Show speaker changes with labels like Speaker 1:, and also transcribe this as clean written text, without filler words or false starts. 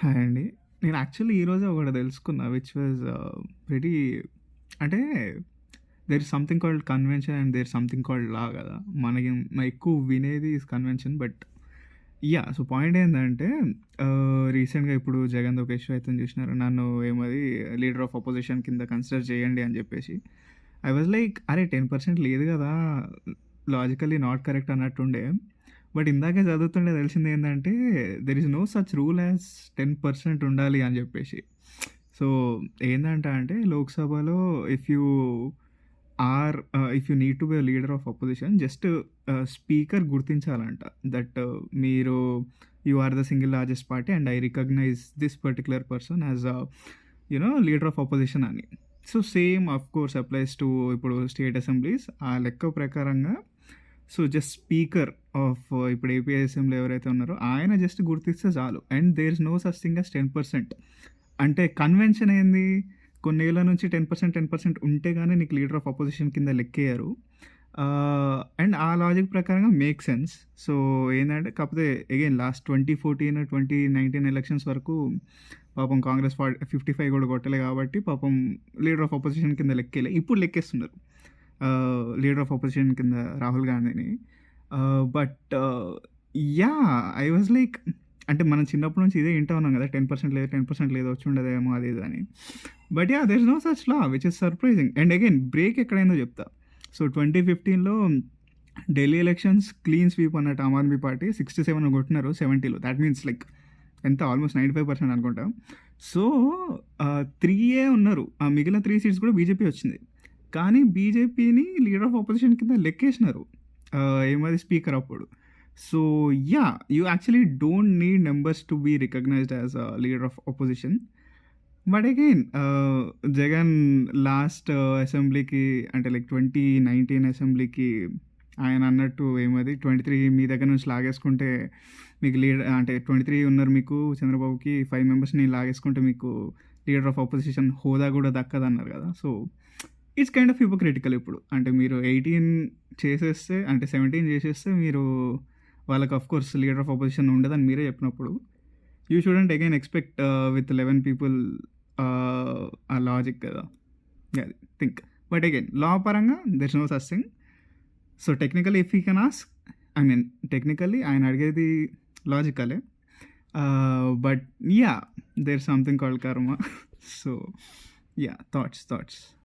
Speaker 1: Hi అండి. నేను actually ఈరోజే ఒకటి తెలుసుకున్నా విచ్ వాజ్ ప్రిటీ అంటే there is something called convention and there something called law కదా! మనకి ఎక్కువ వినేది is convention. But yeah! So, point ఏందంటే రీసెంట్‌గా ఇప్పుడు 'జగన్‌ది' ఒక ఇష్యూ అయితుంది చూసినారా? నన్ను ఏమది లీడర్ ఆఫ్ అపోజిషన్ కింద కన్సిడర్ చేయండి అని చెప్పేసి. ఐ వాజ్ లైక్ అరే! 10% లేదు కదా! లాజికల్లీ నాట్ కరెక్ట్ అన్నట్టుండే. బట్ ఇందాకే చదువుతుంటే తెలిసిందేందంటే there is no such rule as 10% ఉండాలి అని చెప్పేసి. సో, ఏందంట అంటే లోక్‌సభలో if you if you need to be a leader of opposition just speaker గుర్తించాలంట. దట్ మీరు you are the single largest party and I recognise this particular person as leader of opposition అని. So, same of course applies to ఇప్పుడు state assemblies. ఆ లెక్క ప్రకారంగా so, just speaker of ఇప్పుడు AP assembly ఎవరైతే ఉన్నారో ఆయన జస్ట్ గుర్తిస్తే చాలు. And there is no such thing as 10%. అంటే కన్వెన్షన్ ఏంది? కొన్నేళ్ల నుంచి 10%, 10% ఉంటే గాని నీకు లీడర్ ఆఫ్ అపోజిషన్ కింద లెక్కేయరు. అండ్ ఆ లాజిక్ ప్రకారంగా మేక్ సెన్స్. సో, ఏందంటే కాకపోతే అగైన్ లాస్ట్ 2014, 2019 ఎలక్షన్స్ వరకు పాపం కాంగ్రెస్ 55 కూడా కొట్టలే కాబట్టి పాపం లీడర్ ఆఫ్ అపోజిషన్ కింద లెక్కేయలే. ఇప్పుడు లెక్కేస్తున్నారు. లీడర్ ఆఫ్ అపోజిషన్ కింద రాహుల్ గాంధీని. But yeah! I was like అంటే మనం చిన్నప్పటి నుంచి ఇదే వింటా ఉన్నాం కదా! 10% లేదు, 10% లేదు వచ్చుండదేమో అది ఇది అని. But yeah! There is no such law which is surprising. And again break ఎక్కడైందో చెప్తా. సో, 2015లో ఢిల్లీ ఎలక్షన్స్ క్లీన్ స్వీప్ అన్నట్టు ఆమ్ ఆద్మీ పార్టీ 67 కొట్టినారు 70లో. థాట్ మీన్స్ లైక్ ఎంత ఆల్మోస్ట్ 95% అనుకుంటా. సో, 3 ఉన్నారు. ఆ మిగిలిన 3 సీట్స్ కూడా బీజేపీ వచ్చింది. కానీ బీజేపీని లీడర్ ఆఫ్ అపోజిషన్ కింద లెక్కేసినారు. ఏమది స్పీకర్ అప్పుడు. So, yeah! You actually don't need numbers to be recognised as a leader of opposition. But again Jagan last అసెంబ్లీకి అంటే లైక్ 2019 అసెంబ్లీకి ఆయన అన్నట్టు ఏమది 23 మీ దగ్గర నుంచి లాగేసుకుంటే మీకు అంటే 23 ఉన్నారు మీకు చంద్రబాబుకి 5 మెంబర్స్‌ని లాగేసుకుంటే మీకు లీడర్ ఆఫ్ అపోజిషన్ హోదా కూడా దక్కదన్నారు కదా! So, it's kind of hypocritical ఇప్పుడు. అంటే మీరు 18 చేసేస్తే అంటే 17 చేసేస్తే మీరు వాళ్ళకి ఆఫ్‌కోర్స్ లీడర్ ఆఫ్ అపోజిషన్ ఉండదని మీరే చెప్పినప్పుడు you shouldn't again expect with 11 people ఆ లాజిక్ కదా! అది థింక్. బట్ అగైన్ లా పరంగా there is no such thing. So, technically if he can ask I mean technically ఆయన అడిగేది లాజికలే. But yeah! There is something called karma. So, yeah! Thoughts.